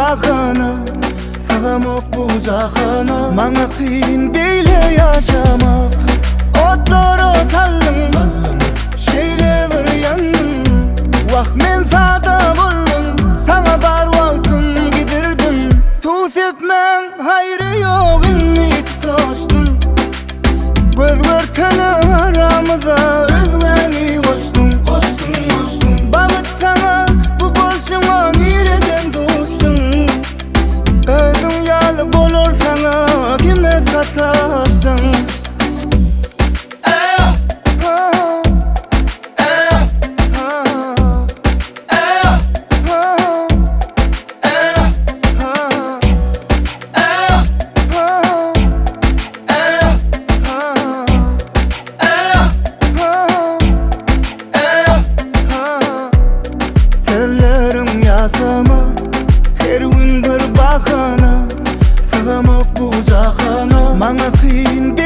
bahana, sığamak bu cahana. Mana kıyın beyle yaşamak. Otlara sallın, şeyle bir yanın. Vah men sada bollum, sana bar vaktim gidirdim. Su sepmem hayrı yok inni tutuştun. Göz görtene aramıza özlemi koştun. Bağıt sana bu bolşuma nireden dostun. Özün yalı bolur sana kime katarsın. Her gün bir bahana, sığamak bu cahana. Mana kıyın